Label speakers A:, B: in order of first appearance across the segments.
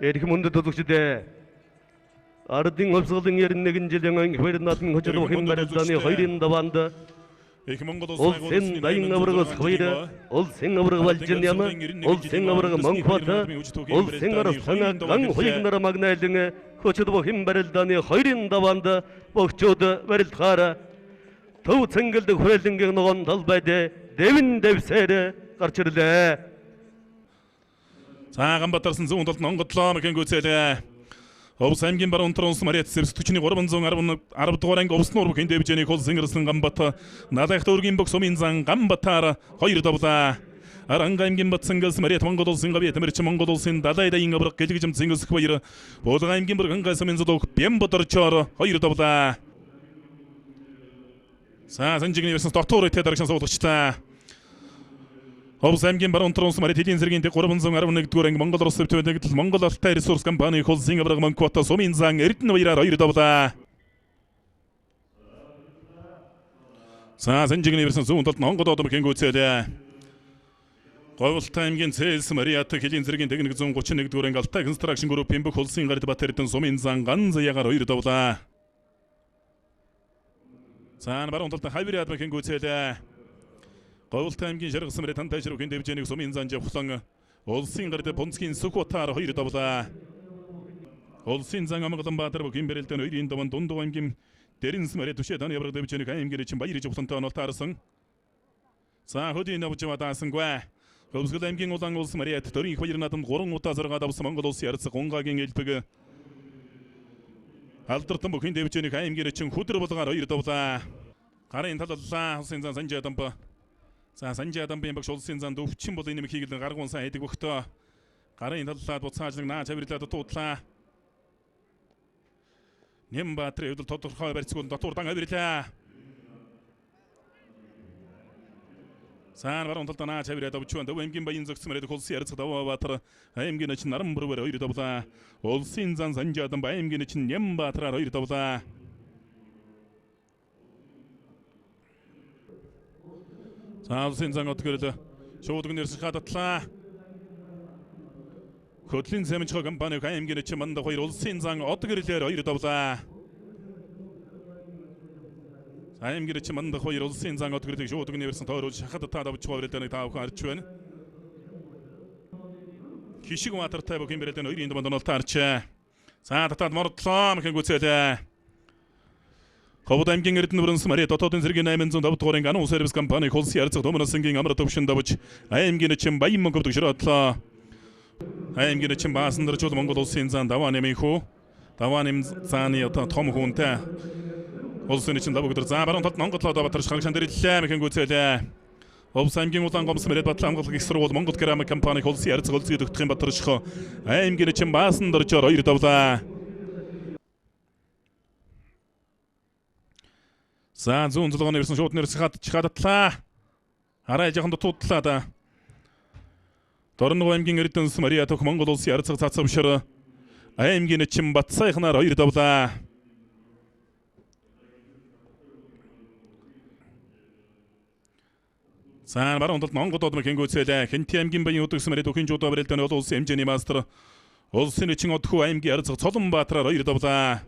A: Erkimundu tutuşude. Ardın hapsıldın yerindegin jedeŋen hüverin atın hoçudu himberezdani hayrin davandı. Ol sen dayın avırgı sıvıydı. Ol sen avırgı valcın yamı. Ol sen avırgı mankuatı. Ol sen arasana kan hoygnara magna eldinge. Hoçudu himberezdani hayrin davandı. Bohçudu verildi kara. Tau çengildi hüveldingen oğan dalbaydı. Devin devseri karçırdı.
B: Саған батарсын зұн ұндалтын оңғытлам екен көтседі. Обыс әмген бар ұнтыронсы марет сервіс түчіне қорбын зоң арбыты қораңғы обысын орбы кенде бічені қол зіңірісін қамбаты. Надайқта өрген бұқ сомин заң қамбаттары қойыр табыта. Араңға әмген батсын қыз марет мұңғы долсын қабет әмірчі мұңғы долсын дадайда ең абырақ келгі жым цыңғыз қойыры. Бодыға әмген бір қыңға сомин зұдоқ бен бұтыр чоры қойыр табыта. Сазын жігіне берсін тоқтор етті дарықшан соғылықшыта. Обыс әмген бар ұнтыронсы марет еден зіргенде қорабын зоң арабыны күтігөрәңгі Моңғол ұрысы өптөбендегі тіл Моңғол артықтай ресурс компания қол зеңі бірағы мұнкуатта сомин заң әрітіні байрар ойры табыта. Сазын жігіне берсін зуын талтын оңғы доды мүкен көтседі. Қойылта әмген сәйсі мариатты келен зіргендегі зоң қочын күтігөрәңгі алттай констракшн көріп пенбі қол зеңі ғарыты батыреттін сомин заң ғанзы яғар ойры табыта. Сан бар ұнталтын хайбері ат мүкен көтседі. Қауылта әмген жарғысы мәретан тәжір өкенде біченік сомин зан жеп құтаңы. Ол сен ғарыды понскин сұқуаттары қойры табыта. Ол сен заң амығыдан батыр бүкен берелтен өйрейін табан дондық әмген дерін смәрет үшеден ебірді біченік әмгер үшін байыры жеп құтантан оқтарысың. Саң өдейін абычым атасың ква. Қылбызғыда әмген одан ол смәрет түрін қойырын атын қорың отазырға дабысы маңғыл ол сиярысы қонға кен елпігі. Алтыртын бүкенде біченік әмгер үшін құтыр бұтығар өйрі табыта. Қарайын талатыса сен зан санжы атампы. Санжы адам бен бак жол сензан да үпчин болды инеме кегілдің қарғын са әйдік өкті. Қарайын талатылады бұт сажының наача беріледі тұтла. Нем батыры өділ тұттырға бәрі секунд тұттырдан өберілі. Сан бар онталта наача беріледі бұтчуан да өмген байын зөксім әреді қол сиярысы да батыры. Әймген үшін нарым бір бәрі өйрі табыта. Ол сензан санжы адам ба әймген үшін нем батырар өйрі табыта. Сал сен заң оты көрді. Шоудығын ерсі қататла. Көтлін сәмін шыға компания қайымген етші манда қойыр. Ол сен заң оты көрілер ойры табыта. Қайымген етші манда қойыр. Ол сен заң оты көрілер. Шоудығын ерсін тауыр өз шақаты тада бұтшыға беретені тауы қарчы өні. Кеші күм атыр тайбы кен беретені ойры енді бандан ол тарчы. Саататад мұртла мүкен көтседі. Қабыт әмген әрітіні бұрынсы марет отатын зірген әймен зон дабыт қорengаны ол сервис компания қол сиярцық домына сіңген амыра топшын дабыч. Әймген әчен байым мұн көптік жүрі атла. Әймген әчен басындыр жоды мұңғыд ол сен зан даван әмей ху. Даван әм заны том хуынта. Ол сен әчен дабы күдір забарын татын оңғытла дабаттыр шқаңшан дәреттілі мәкен көтсәді. Обыс әмген отан қомсы марет батты амғытлық екстірі олды мұңғыд кәрәмі компания қол сиярцық ол сүйеді күткен баттыр шқы. Әймген әчен басындыр жор ойры табыта. Саан зуын зұлығын ерсін жоғытын ерсі шығадатла. Арай жақында тұттылады. Торынғы әмген әріттен ұсы Мария тұқ мұңғыл олсы ярыцық сатсып шыры. Әмген әтшім батсайқынар ойры табыта. Саан бар оңдылтын оңғы тодымы кен көтседі. Кенті әмген бәйін ұтықсы Мария тұқын жоғыта бірелтен өт олсы әмжені мастыры. Ол сен өтшің отқу әмге ярыцық цодым батырар ойры табыта.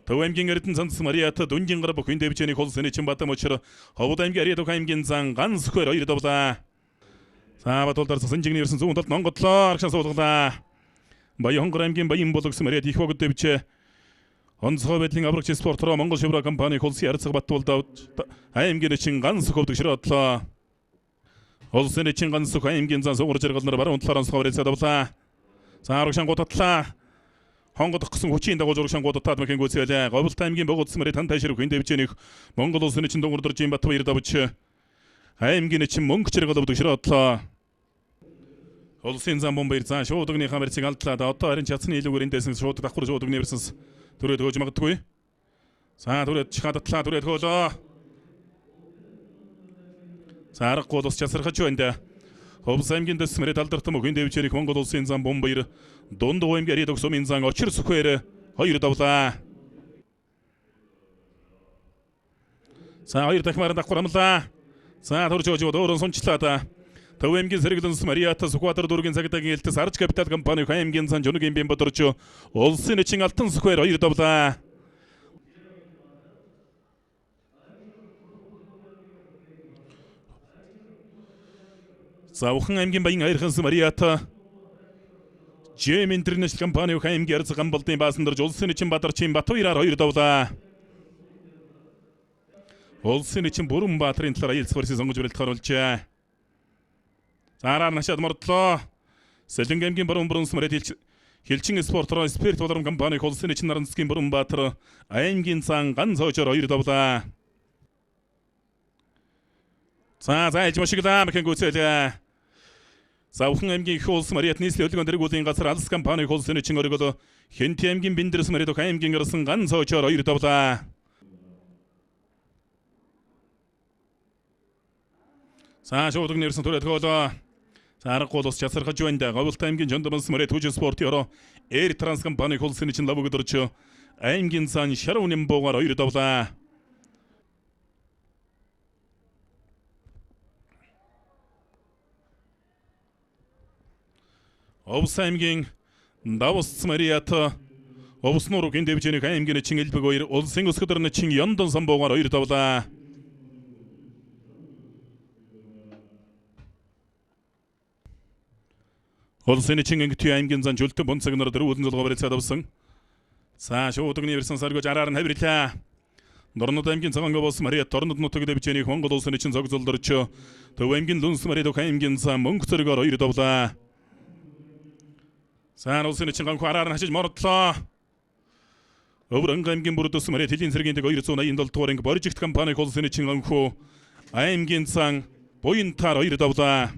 B: Тау әмген әрітін заңсыз Марията дүнген ғырып өкінде бічені қол сен өтшін баты мұчыры. Хауыд әмге әриет өк әмген заң ғансы көр ойры табыта. Сабат олтарсы сын жеңіне ерсін зуын талтын оңғытла арқшан соғытықта. Байы оңғыр әмген байын болдықсы Мария дейкі өкітті бічі. Онсыға бәтлің абырықчы спорттыра Моңғол шебіра компания қол сиярыцығы баты болды. Әмген үшін ғансы көптік шыры атла. Ол сен өтшін ғансы әмген заң соғыры жерғалыныр бар ұнтылар онсыға беретсе дабыта. Сарықшан қотатла. Хоңғыдық қысын көчейінде қожырықшан қотаттады мәкен көтседі. Қабылта әмген бұғытсы мәретан тәжірі көнде біченік. Моңғол ұсын үшін доңырдыр жейін батты байырда бічі. Әмген үшін мұң күчері қылды бұдық жыры атла. Ол сен зам бомбайырца, шоудығын еқан берсең алтылады. Атта әрін жатсын елі өрендесің, шоуды таққыры шоудығын ерсіз. Түреді көжі мағытты көй. Са түреді шығадытла, түреді көжі. Сарық қодыс жасырға чөйінді. Обыс әмгенді смірет алдыртым өкенде бічерік Моңғол сен зам бомбайыры. Донды ойымге әредік сомен заң очыр сұқойыры. Ойыры дауыта. Са ойыр тәкмарында құрамызда. Са тұрчы өжі өді орын сон чытлады. Төв аймгийн сэргэлэн Мариата Сүхбаатар дүүргийн цагдаагийн элтэс Арж Капитал компани аймгийн сан Жонгийн Бямбаторч улсын эчин алтан сүхээр 2 давлаа. Савхан аймгийн баян хайрхан Мариата Джем Интернэшнл компани аймгийн арц гамбалтын баасан дорж улсын эчин Баатарчин Батбаяр 2 давлаа. Улсын эчин Бүрэн Баатарын талаар аялал спортын сонгож барилт харуулжээ. Зараар нашаад мордлоо. Сэлэнг аймгийн Бүрэн Смарет Хилчин спортроо спирт болон компани улсын эчин Наранцгийн Бүрэн Баатар аймгийн сан ганц хожоор 2 давлаа. За ижмашигдаа мэхэн гүцэлээ. Савхан аймгийн их улс Мариат нийслэлийн хөдөлгөөн дэргүүлийн газар алс компани улсын эчин өргөл Хэнти аймгийн Биндэрс Мариат аймгийн гарсан ганц хожоор 2 давлаа. Шуудаг нэрсэн түрээд гоолоо. Аргагүй ус часархаж байна. Говьлт аймгийн Жондомс Мариат хүч спортын ороо Air Trans компани улсын эчин лавг өдөрч аймгийн сан Шарвнин буугаар 2 давлаа. Овс аймгийн Давс Мариат Овс нургийн дэвжэний аймгийн эчин элбэг 2 улсын өсгөдөр нэчин Яндон сан буугаар 2 давлаа. Улсын эчин ангитүй аймгийн зан жүлтэн бунцагнаар дөрвөлн зулгаа барилцаад авсан. Шуудагны версэн саргож араар нь хавирлаа. Дорнод аймгийн цагаанга болсон Мариат Дорнод нутаг дэвжэний Монгол улсын эчин зогзолдорч Төв аймгийн Лүнс Мариат аймгийн сан мөнгө цэргээр 2 давлаа. Улсын эчин ганх араар нь хашиж мордлоо. Өврөнг аймгийн Бүрдэс Мариат Хэлийн цэргийн 287 дугаар анги Боржигт компани улсын эчин ганху аймгийн сан Буянтаар 2 давлаа.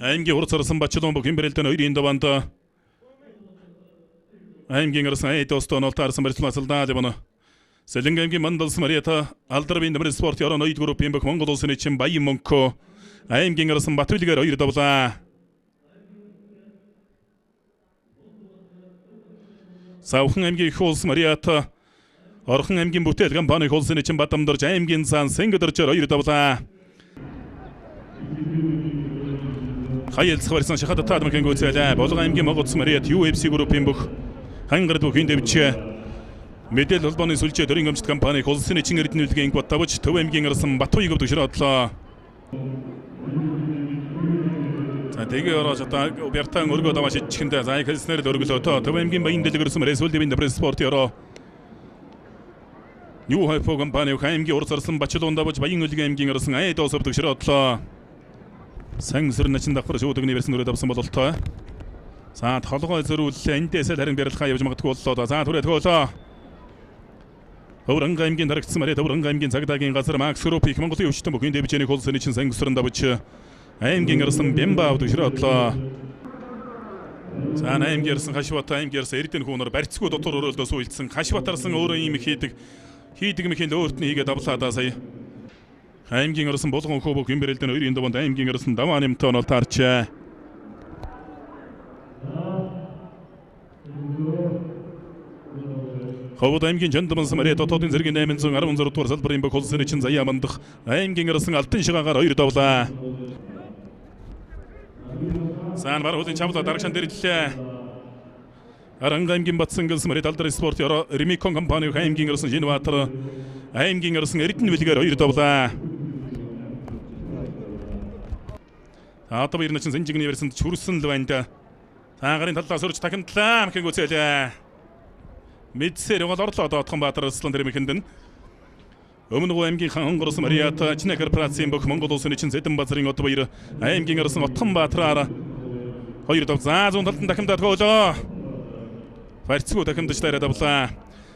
B: аймгийн урд сарсан Бачилон бүхэн бэрэлтэн 2-ын даванд аймгийн арсан эдостон олтаарсан барьцлаасалдаа дэвнэ. Сэлэнг аймгийн Мандалс Мариата алдарбын нэмэр спорт ярон 2 группийн бүх Монгол улсын эчин Баян Мөнхөө аймгийн арсан Батбайлгаар 2 давлаа. Савхан аймгийн их улс Мариата Орхон аймгийн Бүтээл компани улсын эчин Бадамдорж аймгийн сан Сэнгөдөрчөр 2 давлаа. Хаялц харсан шахад таад мэхэн гүцээлээ. Болгон аймгийн Могоц Мариат UFC группийн бүх хангар бүхэн дэвчээ. Мэдээлэл холбооны сүлжээ дөрийн өмчт компани улсын эчин эрдэнэлгийн Батбаж Төв аймгийн арсан Батбаяг төвшрөөдлөө. Тэгээ ороо чата Бертан өргөө даваш ичхэндээ зай хэлснээр өргөлөө Төв аймгийн Баян дэлгэрсэн Result-ийн дэврэн спорт яроо. New Hype компани аймгийн урд сарсан Бачилон давж Баян өлгийн аймгийн арсан Айдос төвшрөөдлөө. Сангсэр начин давхар шуудагны версэн өрөөд авсан бололтой. Толгой зөрүүлээ эндээсээ харин барилгаа явж магадгүй боллоо. Түрээд хөөлөө. Өврөнг аймгийн дарагдсан Мариат Өврөнг аймгийн цагдаагийн газар Макс Групп их Монголын өвчтөн бүхэн дэвжэний улсын эчин сангсрын давж аймгийн арсан Бямбаа төвшрөөдлөө. Аймгийн арсан Хашбат аймгийн арсан Эрдэнэ хүүнөр барьцгүй дотор өрөөлдөөс үйлдсэн Хашбатарсан өөрөө ийм хийдэг мэхийн өөрт нь хийгээд авлаа сая. Аймгийн арсан Болгон хөөбөг гимбэрэлдэн 2-ын даванд аймгийн арсан Даваа нэмтэн ол таарчээ. Ховод аймгийн Жондомс Мариат Дотоодын зэргийн 816 дугаар салбарын бүх улсын эчин Заяа мандах аймгийн арсан Алтан шигаагаар 2 давлаа. Бархуудын чамлаа дарагшаан дэрлэлээ. Аранга аймгийн Батсангас Мариат Алдар спорт яроо Ремикон компани аймгийн арсан Шинбаатар аймгийн арсан Эрдэнэ бэлгээр 2 давлаа. Атабир начин Сэнжигний версэнд чүрсэн л байна. Гарын талаас өрч тахимтлаа мэхэн гүцээлээ. Мэдсээр гол орлоо доотхон Баатар Аслан тэрмэхэндэн. Өмнө аймгийн Хонгорос Мариат Чинэ корпорацийн бүх Монгол улсын эчин Сэдэн базарын од баяр аймгийн арсан Отхон Баатраар 2 давлаа. Зүүн талд дахимдаад гоолоо. Барьцгүй дахимдаж тараад авлаа.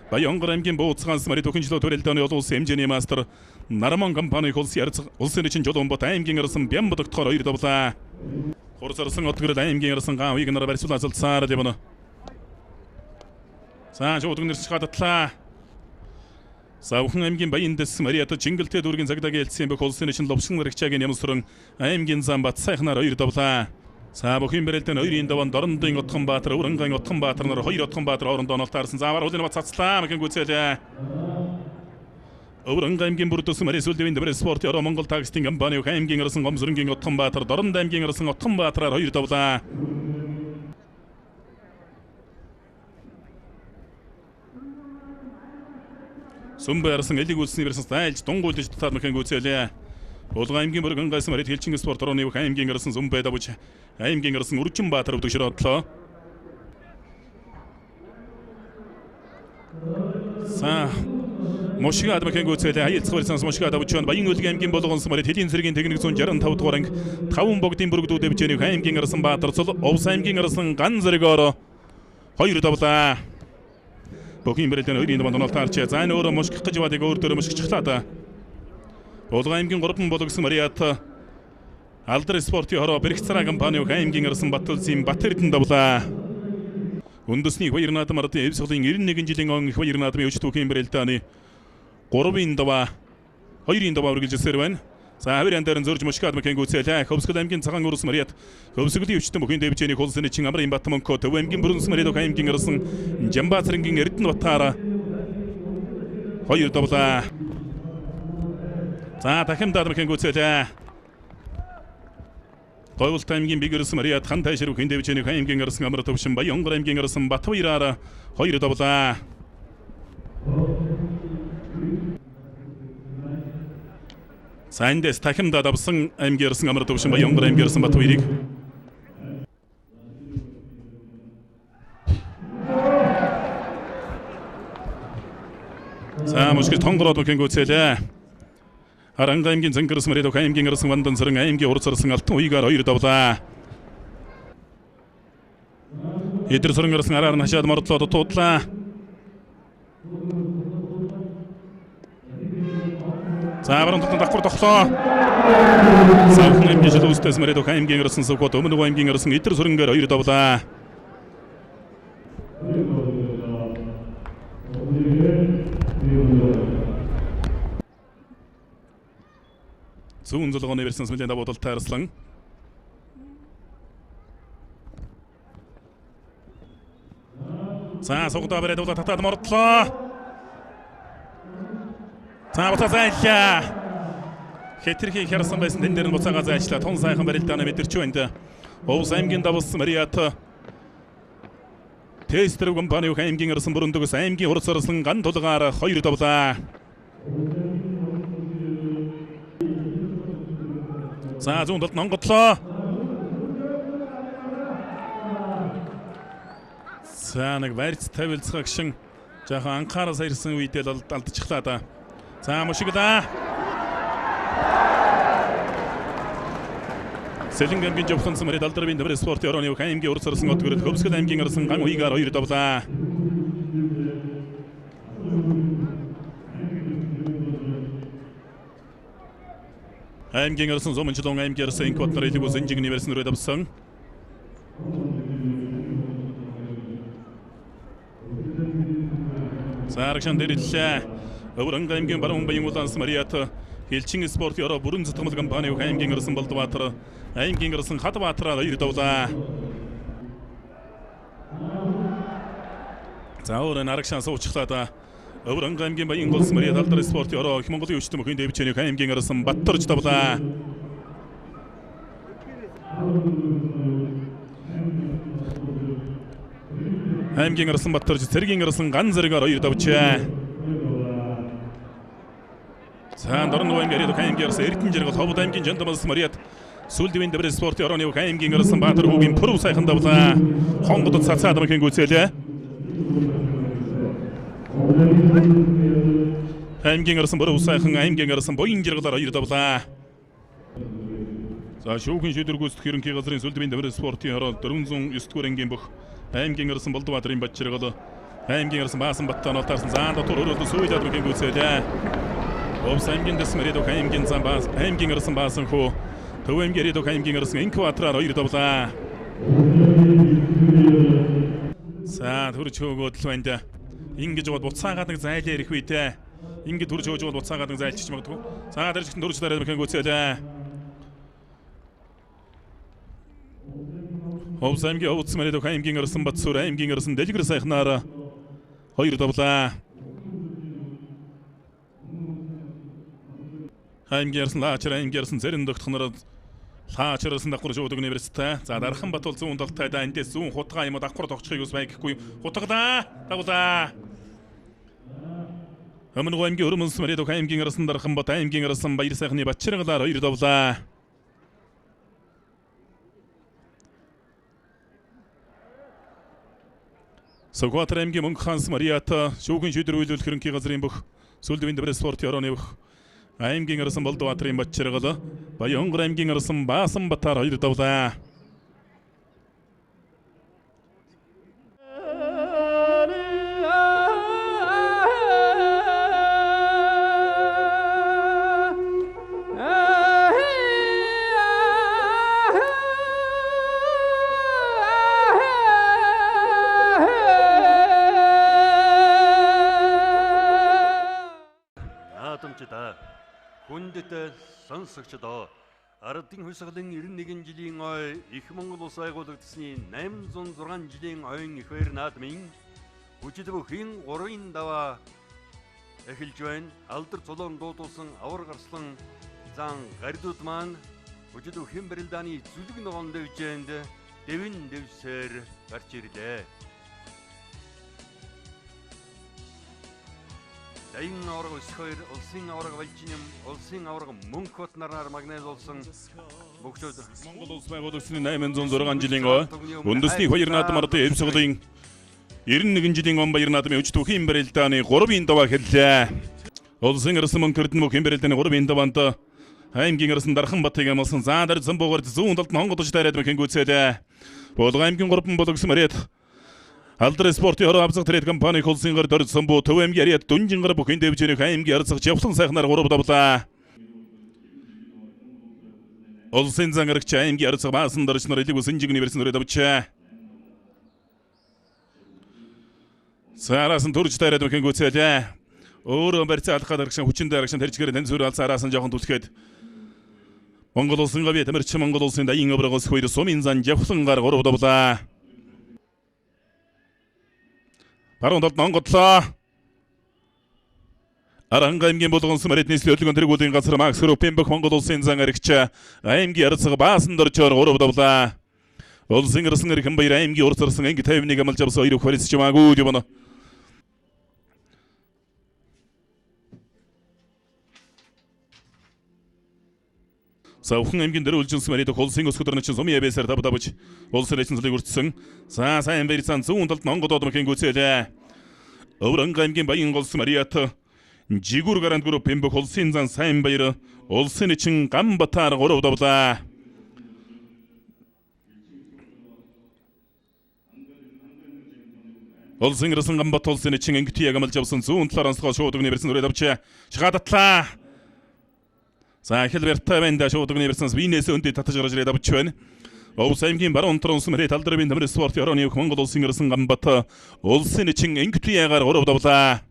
B: Баянгор аймгийн Бууцганс Мариат Өхөнчлөө төрөлдөөний олон улсын хэмжээний мастер Нарамон компани улсын эчин Жоломбот аймгийн арсан Бямбадогтохоор 2 давлаа. Хурцарсан отгөрөл аймгийн арсан Гаавыг нараа барьцуулаасалцаар дэвнэ. Шуудагны нэрч хататлаа. Савхан аймгийн Баян дэс Мариат Чингэлтэй дүүргийн цагдаагийн элцсэн бүх улсын эчин Ловсон Рэгчаагийн Ямсран аймгийн зам Бат сайхнаар 2 давлаа. За бүхэн бэрэлтэн 2-ын даван Дорндын Отгонбаатар, Өврөнгөн Отгонбаатар нар 2 Отгонбаатар хоорондоо онол таарсан. За бар хуулийн бат цацлаа мэхэн гүйцээлээ. Өврөнгөн аймгийн бүрдүүлсэн Мари сүлдэвийн дэврэ спорт ёро Монгол такситын компани аймгийн арсан Гомсөрөнгийн Отгонбаатар, Дорнд аймгийн арсан Отгонбаатараар 2 давлаа. Сүмбэ арсан элиг үлсний версэнс тайлж дунгуйлж татаад мэхэн гүйцээлээ. Булган аймгийн бүргэн гайсан Мари хэлчин спорт орооны аймгийн арсан Сүмбэ давж аймгийн арсан Үржинбаатар өвдөшрөөдлөө. За Мошигад мэхэн гүйцээлээ хаялцгаар санс Мошигад авчван Баян Улгийн аймгийн болгон Мари хэлийн зэргийн техник 165 дугаар анги 5 богдын бүргдүүд дэвчэний аймгийн арсан Баатар цол Овс аймгийн арсан Ган зэрэгөөр 2 давлаа. Бүхэн бэрэлтэн 2-ын даван онол таарч за энэ өөрөө мошгих гэж бадыг өөр дөр мошгичлаа. Булган аймгийн 3 болгосон Мариат Алдар спортын хороо Бэрхцараа компани аймгийн арсан Батулзын Батэрдэн давлаа. Үндэсний хоёр наадам ардын эвсгалын 91 жилийн он их хоёр наадмын өч түүхийн бэрэлтээний 3-ын даваа 2-ын даваа үргэлжилсээр байна. За хаврын дээр зөрж мошгад мэхэн гүйцээлээ. Хөвсгөл аймгийн цагаан өрс Мариат хөвсгөлийн өвчтөн бүхэн дэвчээний хулсын чин амрын Батмонко Төв аймгийн бүрэнс Мариат аймгийн арсан Жамбаасрынгийн Эрдэнэ Батаараа 2 давлаа. За дахин даад мэхэн гүйцээлээ. Говьлт аймгийн бигэрс Мариат хан тайшир бүхэн дэвчээний аймгийн арсан Амар төвшин Баянгор аймгийн арсан Батбаяраар 2 давлаа. Сайндес дахин даад авсан аймгийн арсан Амар төвшин Баянгор аймгийн арсан Батбаярыг за мөшгөл тонгороод мэхэн гүйцээлээ. Харанга аймгийн Зангэрс Мариат аймгийн арсан Вандан саран аймгийн урц арсан Алтан уйгаар 2 давлаа. Эдэр саран арсан араар нь хашаад мордлоод туудлаа. За баруун талд давхар тоглоо. Савхан аймгийн шилүүстэс Мариат аймгийн арсан Сокот өмнөг аймгийн арсан Эдэр сарангаар 2 давлаа. Зүүн зулгооны версэнс мэлэн давуудал таарслан. За сугдаа барайд удаа татаад мордлоо. За буцаа зайлаа. Хэтэрхий хэрсэн байсан тэн дээр нь буцаага зайлчлаа. Тун сайхан барилдааны мэдэрч байна. Овс аймгийн давс Мариат Тестер компани аймгийн арсан бүрөндөгс аймгийн урц арсан Ган тулгаар 2 давлаа. За зүүн талд нонгодлоо. За нэг барьц тавилцгаа гişин жоохон анхаараас ирсэн үедээ л алдчихлаа да. За мошиглаа. Сэлэнг аймгийн жавхлан Мариат Алдарбын дэврэ спорт орооны аймгийн урц арсан отгөрөд Хөвсгөл аймгийн арсан Ган уйгаар 2 давлаа. аймгийн арсан Зомончлон аймгийн арсан Инкватар элэг ус инжигний версэн рүү давсан. Сарагшан дэрэллээ. Өврөнгө аймгийн баруун баян улаанс Мариат Хэлчин спорт ёро бүрэн зэтгмэл компани аймгийн арсан Балдбаатар аймгийн арсан Хадбаатараар 2 давлаа. За өөрөөр арагшан суучлаа да. Өврөнгө аймгийн баян улс Мариат Алдар спорт ёро их Монголын өвчтөн бүхэн дэвчээний аймгийн арсан Баттарж давлаа. аймгийн арсан Баттарж Цэргийн арсан Ган зэрэгээр 2 давчаа. За Дорнов аймгийн аймгийн арсан Эрдэнэ зэрэг Ховд аймгийн Жандамас Мариат Сүлдэвийн дэврэ спорт орооны аймгийн арсан Баатар хүүгийн Пүрв сайхан давлаа. Хонгодод цацаад мэхэн гүйцээлээ. аймгийн арсан Пүрв сайхан аймгийн арсан Боин зэрэгээр 2 давлаа. За шүүхэн шийдвэр гүйцэтгэх ерөнхий газрын Сүлдэвийн дэврэ спортын ороо 409 дугаар ангийн бүх аймгийн арсан Балдбаатарын Бачиргал аймгийн арсан Баасан Баттан олтаарсан заан дотор өрөөд сүйдээд мэхэн гүйцээлээ. Овс аймгийн дэс Мариат аймгийн Замбас аймгийн арсан Баасан хөө Төв аймгийн аймгийн арсан Инкватраар 2 давлаа. За төрж хөөгөөд л байна да. Ингэж бод буцаагаад нэг зайлаа ирэх үедээ ингэ төрж хөөж бод буцаагаад нэг зайлчиж магадгүй. За дэржигтэн дөрж дараа мэхэн гүйцээлээ. Овс аймгийн Овц Мариадох аймгийн Орсон Батсуур аймгийн Орсон Дэлгэр сайхнаараа 2 давлаа. Аймгийн Орсон Лаачар аймгийн Орсон Зэрэн догтох нараад Лаачар Орсон давхар шууд университет. За дархан Батул 100 долтойдаа эндээс 100 хутга юм давхар тогтчихыг ус байхгүй. Хутгалаа. Давлаа. Өмнө аймгийн Өрмөнс Мариадох аймгийн Орсон дархан Бат аймгийн Орсон Баяр сайхны Батчиргалаар 2 давлаа. Согватар аймгийн Мөнгө хаанс Мариата шүүхэн шийдвэрлүүлэх ерөнхий газрын бүх сүлдвийн дэврэ спортын орооны бүх аймгийн Орсон Болдбаатарын Батчиргал Баянгор аймгийн Орсон Баасан Батар 2 давлаа.
A: Хүндэт сонсогчдоо Ардын хувьсгалын 91 жилийн ой Их Монгол Улс байгуулагдсны 806 жилийн ойн ихвэр наадмын хүчит бүхийн 3-ын даваа эхэлж байна. Алдар цолоон дуудуулсан авар гарслан зан гардууд маань хүчит бүхийн барилдааны зүлэг ногоон дэвжээнд дэвэн дэвсээр гарч ирлээ. Дайын аварга өсгөр улсын аварга валжинэм улсын аварга мөнх бот нараар магнезуулсан бүгд
B: Монгол Улс байгуулагдсны 806 жилийн ой үндэсний баяр наадмаар эвсгалын 91 жилийн он баяр наадмын өч түүхийн барилдааны 3-ын даваа хэллээ. Улсын Орсон мөнхөрдөн бүхэн барилдааны 3-ын даваанд аймгийн Орсон дархан Батыг амлсан заадар зэмбуугаар 107 Монгол улс таарад мхэн гүйцээлээ. Болгон аймгийн 3 болгосон Мариат Алдар спортын хороо авцах трейд компани холсын гар дөрсөн буу төв аймгийн Ариат Дүнжингар бүхэн дэвжээнийх аймгийн арцах явсан сайхнаар 3 давлаа. Улсын зангарагч аймгийн арцах Баасан дөрчнөр элэг үсэн жигний версэнээр давчаа. Сараас нь төрж таарад мхэн гүйцээлээ. Өөрөө барьцаа алхаад аргшин хүчин дээрагшин тэрчгээр нэнзүр алсаараас нь жоохон түлхэд Монгол улсын гавь тамирч Монгол улсын дайын оброгос хоёр сумын зан явсан гар 3 давлаа. Баруун талд Монголоо. Аранга аймгийн Болгон Сүмэрэд нийслэлийн хөдөлгөөн тэргүүлийн газар Макс Группийн бүх Монгол улсын зан аригч аймгийн арцаг Баасан дөрчөөр 3 давлаа. Улсын Орсон эрхэм баяр аймгийн урт орсон анги 51 амлж авсан 2 хөрөс чимаагүй юм. Савхан аймгийн дөрвөлжин Сүмэрэд улсын өсгөдөрнөч сумын ябэсээр давж улсын дэвшинцлыг үрдсэн. Сайн баярцан 100 талд Монгол одмын гүйцээлээ. Өврөнг аймгийн Баянгол Мариат Жигүр гарант группийн бүх улсын зан сайн баяр улсын чин Гамбатар 3 давлаа. Улсын Орсон Гамбат улсын чин ангитяг амлж авсан 100 талаар онцгой шууд өгний версэнээр давчаа. Шгадатлаа. За хэлбэртэй байна шууд өгний версэнс винээс өндөд татаж гарч ирээд авч байна. Овс аймгийн баруун тронс Мариат алдрын тамир спортын орооны Монгол улсын Орсон Гамбат улсын чин ангитягаар 3 давлаа.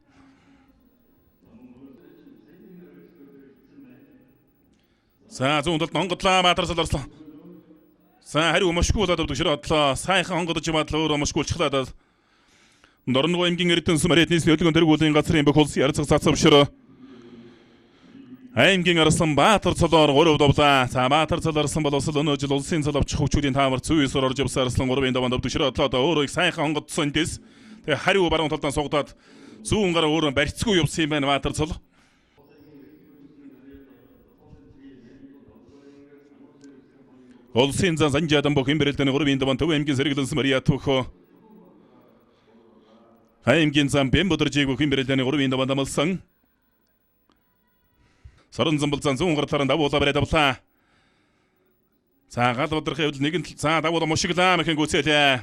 B: За зүүн талд Монголоо Баатарсал орслоо. За хариу мошгуулаад өгдөг сайхан онгодож бадлаа өөрөө мошгуулчихлаа. Норнго аймгийн Эрдэнэс Мариат нийслэлийн хөдөлгөөн тэргүүлийн газрын бүх улсын арцах цацавшир аймгийн Орсон Баатар цолоор 3 давлаа. За Баатар цол орсон бол өнөө жил улсын цол авчих хөвчүүдийн таамар зүйсээр орж явсан Орсон 3-ын даваанд өвдөшрөө одоо өөрөө их сайхан онгодсон дэс. Тэгээ хариу баруун талдаа сугадаад зүүн гараа өөрөө барьцгүй явсан юм байна Баатар цол. Улсын зан санжаадан бүх юм бэрэлдэний 3-ын даваанд төв аймгийн Сэргэлэнс Мариат төхөө аймгийн зан Бэмбөдөржиг бүх юм бэрэлдэний 3-ын даваанд амлсан. Сорон замбалзан зүүн гартлаар давуулаа бариад авлаа. За гал бодрох явдал нэгэн за давуулаа мошиглаа мхэн гүйцээлээ.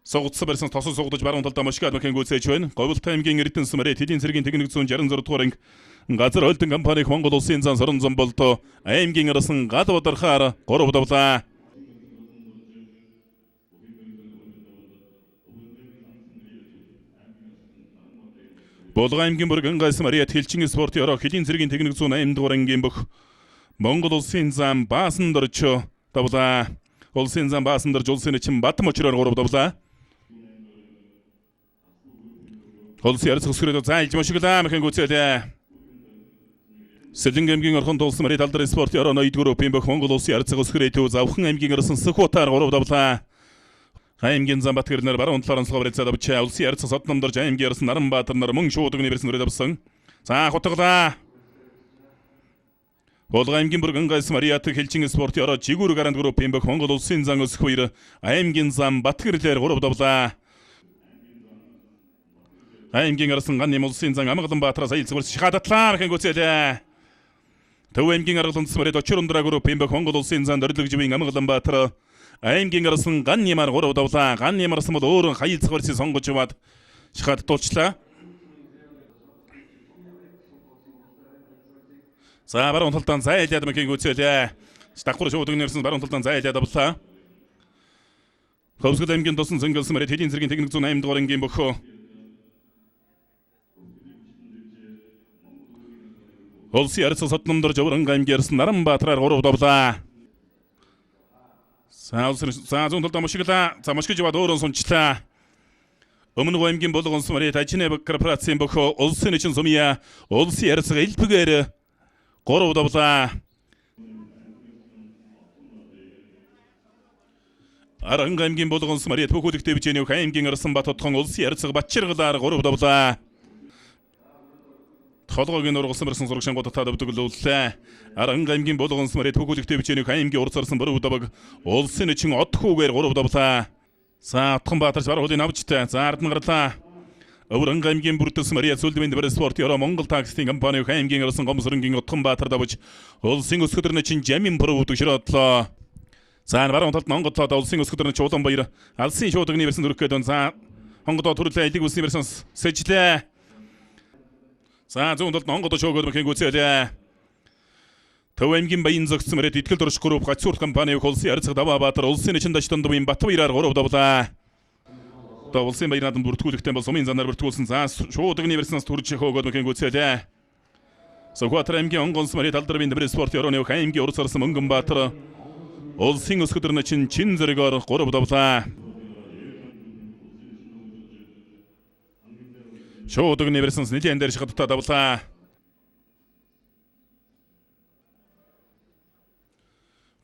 B: Согдсон барьсан тосон согдож баруун талдаа мошигад мхэн гүйцээж байна. Говьлт аймгийн Эрдэнэс Мариат эдийн засгийн техник зүүн 66 дугаар анги газар холдинг компаниг Монгол улсын зан сорон замбалт аймгийн Орсон гал бодрохоор 3 давлаа. Болгон аймгийн Бүргэн гайс Мариат хэлчин спортын ороо эдийн засгийн техник зүүн 8 дугаар ангийн бүх Монгол улсын зам Баасан дөрчөө давлаа. Улсын зам баасындар Улсын için Батым очроор гурав давлаа. Улсын ярцаг сүрээд зайлж мошиглаа мэхэн гүцээлээ. Сэлэнг аймгийн орхон тулсан мэрийн талдар спорт орон 2-р өвийн бөх Монгол улсын ярцаг сүрээд завхан аймгийн арсан Сүхбаатар гурав давлаа. Аймгийн Замбатгэрнэр баруун талаар онцлог барьцаад авчаа. Улсын ярцаг Содномдор аймгийн арсан Наранбаатар нар мөн шуудагны бэрсэн өрөөд авсан. За хутглаа. Болгон аймгийн Бүргэнгайс Мариат хэлчин спорт ороо жигүүр гарант группийн бөх Монгол улсын зан өсөх хоёр аймгийн Замбатгэрлэр гурав давлаа. Аймгийн арсан ганны улсын зан Амгаланбаатараас аялцгаарч шахадатлаа мэхэн гүцээлээ. Төв аймгийн аргалан смаред очрундраа группийн бөх Монгол улсын зан дөрөлгживийн Амгаланбаатар аймгийн арсан ганны мар гурав давлаа. Ганны марсан бол өөрөн хаялцгаарч сонгож яваад шахадтуулчлаа. За баруун талдан зайлаад мэхэн гүцээлээ. Давхар шуудагны нэрсэн баруун талдан зайлаад авлаа. Хөвсгөл аймгийн тосон зөнгөлсөн мэред хэдийн зэргийн техник 108 дугаар ангийн бөхөө. Улсын ярцаг Содномдор Жоврон аймгийн арсан Наранбаатараар гурав давлаа. За зүүн талдан мошиглаа. За мошгиж яваад өөрөн сунчлаа. Өмнө аймгийн Болгон смаред ажны корпорацийн бөхөө улсын için сумья улсын ярцаг элбгээр гурав давлаа. Аранга аймгийн Болгон смаред Бүхүүлэг дэвжээний аймгийн арсан Бат хотхон улсын ярцаг Батчиргалаар гурав давлаа. Толгойн ургалсан барсан зураг шангууд татаад өвдөглүүллээ. Аранга аймгийн Болгон смаред Бүхүүлэг дэвжээний аймгийн урцарсан бүр өвдөг улсын için отхүүгээр гурав давлаа. За Отхон Баатарч бар хуулийг авчтай. За ард нь гарлаа. Өврөнг аймгийн Бүрдэс Мария Сүлдмийн дэвэр спорт ёро Монгол таксийн компани аймгийн арсан Гомсрынгийн Отхон Баатар давж улсын өсгөдөрний чинь Жамин бүр өвдөг широодлоо. За баруун талд Монголд улсын өсгөдөрний Улаанбаяр алсын шуудагны версэн дүрх гээд за Монголд төрлөө элиг үлсний версэн сэжлээ. За зүүн талд Монголд шоогод мэхэн гүцээлээ. Төв аймгийн Баян зогссон мөрөд итгэл дурш групп гацуурт компани улсын ярцаг Даваабаатар улсын için дашдан дубын Батбаяраар гурав давлаа. Улсын баярын бүртгүүлэгтэй бол сумын занаар бүртгүүлсэн. За шуудагны версэнс төрж хөөгөөд мэхэн гүцээлээ. Сүхбаатар аймгийн Онгон смаред талдрын дэвэр спорт ёроны аймгийн урц арсан Мөнгөнбаатар улсын өсгөдөрний чинь чин зэрэгээр гурав давлаа. Шуудагны версэнс нэлийн дээр шахадтаа давлаа.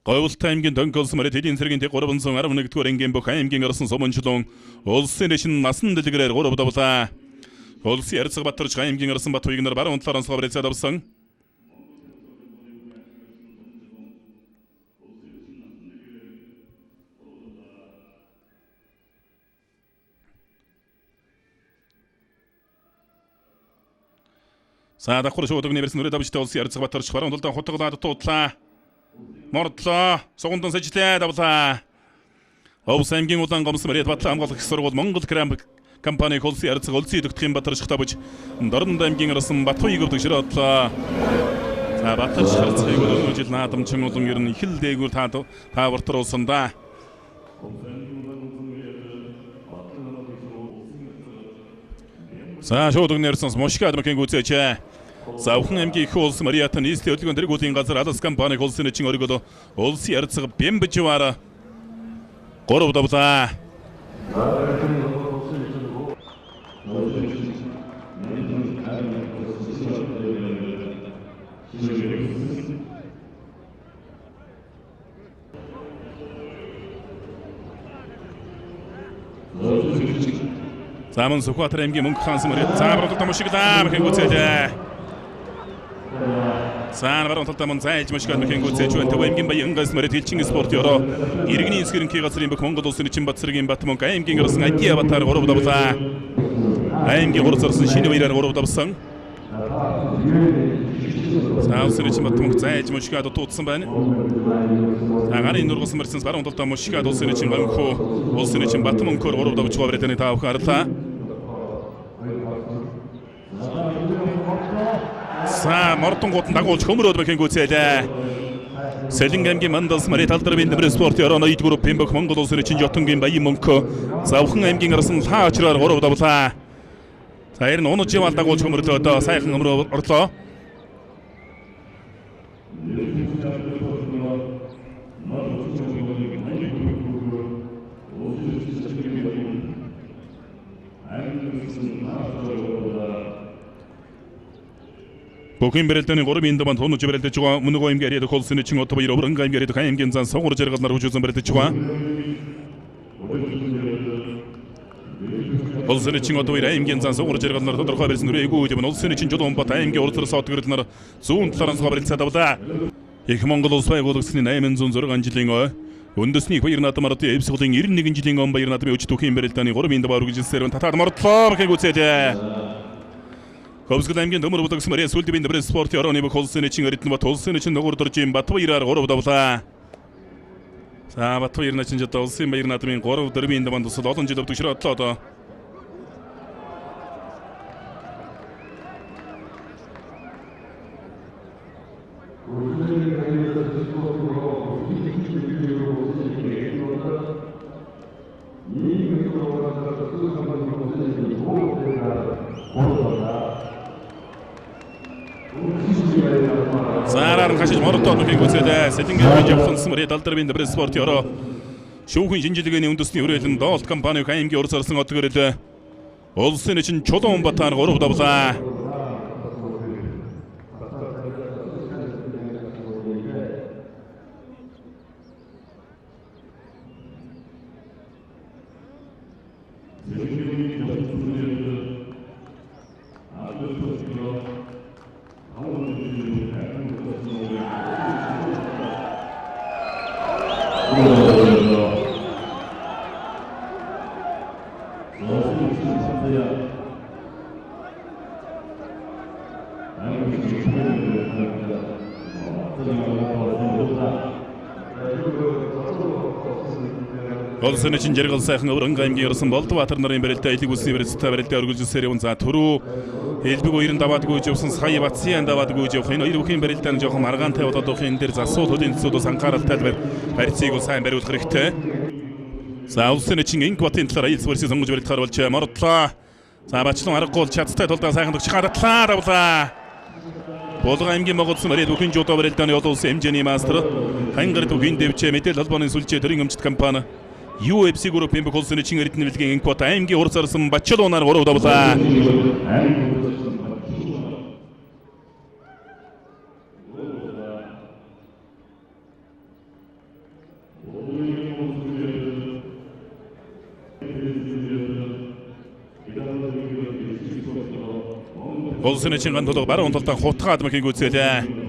B: Говьлт аймгийн Дөнгөлс мөрөд хэдийн цэргийн 311-р ангийн бөх аймгийн арсан Суманчлон улсын için насан дэлгэрээр гурав давлаа. Улсын ярцаг Батарч аймгийн арсан Батбаяр нар баруун талаар онцлог барьцаад авсан. За давхар шуудагны версэн өрөө давжтай улсын ярцаг Батарч баруун талдан хутгалаад туудлаа. Мордлоо сугундан сэжлээ давлаа. Овс аймгийн Улаан гомс мэред Батлан хамгаалах их сургууль Монгол Крам компани улсын ярцаг улсын идэвхтгийн Батарч тавж Дорнод аймгийн арсан Батбаяг өвдөг широодлоо. За Батарч харцгийг өнөө жил наадамчин улан ер нь их л дээгүүр таавартруулсан да. За шуудагны нэрсэнс мошгад мэхэн гүцээч. Завхан аймгийн их улс Мариат нийслэлийн хөдөлгөөн дэргүүлийн газар Алас компани улсын için өргөдөө улсын ярцаг Бэмбжвара гурав давлаа. Заман Сүхбаатар аймгийн Мөнгө хаан смаред заавралт томшиглаа мэхэн гүцээлээ. Сайн баруун талд мөн зайлж мошгод мэхэн гүцээж байна. Төв аймгийн Баян смаред хэлчин спорт ёро иргэний эсгэрэнхий газрын бөх Монгол улсын için Батцэргийн Батмонг аймгийн арсан Ади Аватар гурав давлаа. Аймгийн гурав зарсан шинэ баяраар гурав давсан. За улсын için Батмонг зайлж мошгод туудсан байна. Агарын нургасан мэрсэнс баруун талд мошгод улсын için Мөнхөө улсын için Батмонгоор гурав давж гаврэтаны таавах арлаа. За мортонгууд дагуулж хөмрөөд мэхэн гүцээлээ. Сэлэнг аймгийн Мандалс Мари талдрын дэвэр спорт ёроно 2-р группийн бөх Монгол улсын için Жотонгийн Баян Мөнхөө Завхан аймгийн арсан Таачраар гурав давлаа. За ер нь унаж яваал дагуулж хөмрлөө сайхан өмрөө орлоо. Бүхэн бэрэлдэний 3 индаман тонож бэрэлдэж байгаа мөнгө аймгийн яриад холсны чин отбо яруу аймгийн яриад аймгийн зан согор жаргалнаар хүчүүсэн бэрэлдэж байгаа. Холсны чин отбо аймгийн зан согор жаргалнаар тодорхой байсан нүрээгүй юм. Холсны чин Чулуунбат аймгийн урдсар сотгөрлөнөр зүүн талаас бэрэлцээд авлаа. Их Монгол улс байгуулагчны 806 жилийн үндэсний баяр наадмаар эвсгэлийн 91 жилийн баяр наадмын өч түүхийн бэрэлдэний 3 индамаар үргэлжилсээр татаад мордлоо гэх үгсээ. Хөвсгөл аймгийн дөмөр бүлэгс Мария Сүлдивийн дэврэ спорт орооны холсны чин аритн бат холсны чин ногор дөржин Батбаяраар 3 давлаа. За Батбаяр начин жод улсын баяр наадмын 3 дөрвийн индаманд тусад олон жил өвдөг шираадлаа одоо. Саараар хашиж мордоод нүхийг үсэлээ. Сэлэнгээр явсан Мария Далдэрбийн дэврэ спорт ороо. Шүүхийн шинжилгээний үндэсний хүрээлэн Доолт компани аймгийн урс орсон отгөрөл улсын чин Чулуунбатаар 3 давлаа. Улсын чин жаргал сайхан өврөн аймгийн ерсэн Болдбаатар нарын бэрэлдээ элэг үсний бэрэлцтэй бэрэлдээ өргөлжилсээр явсан. За түрүү элбэг уярын даваад гүйж явсан сая Батсын даваад гүйж явах энэ хоёр бүхийн бэрэлдээ жоохон маргаантай болоод явах энэ дээр засуул хөлийн төсөөд анхааралтай барьцыг сайн бариулах хэрэгтэй. За улсын чин Инкбатын талаар аялал барьцыг сонгож бэрэлдэхээр болж мордлоо. За бачлан аргагүй чадцтай тулдаа сайхан дөгч харатлаа давлаа. Болгон аймгийн Монголсын Мария бүхэн жуудаа бэрэлдээний олон улсын хэмжээний мастер хангар бүхэн дэвчээ мэдээлэл холбооны сүлжээ төрийн өмчт компани UFC группийн холсны чин эрдэнэ билгийн Инкбат аймгийн урс орсон Бачулуунаар 3 давлаа. Холсны чин гантолго баруун талдаа хутгаад махыг үзэлээ.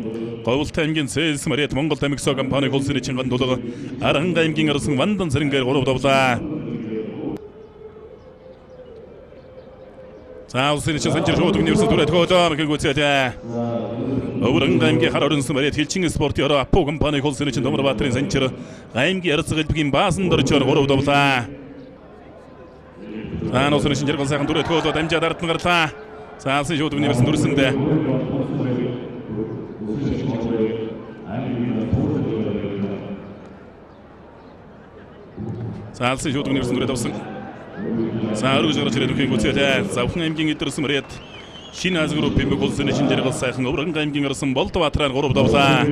B: Говьлт аймгийн Сэлс Мариат Монгол тамхисо компани холсны чин гантолго Аранга аймгийн орсон Вандан сэрэнгээр 3 давлаа. За улсын чин санжир шууд университет түрээд хөөлөө махыг үзэлээ. Өврөн аймгийн хар орсон Мариат Хилчин спорт ороо Апо компани холсны чин Доморбаатарын санжир аймгийн ярцаг элбэгийн баасан дөржөөр 3 давлаа. За улсын чин жаргал сайхан түрээд хөөлөө дамжаад ардн гарлаа. За улсын шууд университет дүрсэндээ За алсын шууд университет дүрээд авсан. За өргөж гарч ирээд үхийг үзээ. За бүхэн аймгийн эдэрсэн Мариат шинэ аз группийн холсны чин жаргал сайхан өврөн аймгийн орсон Болдбаатараар 3 давлаа.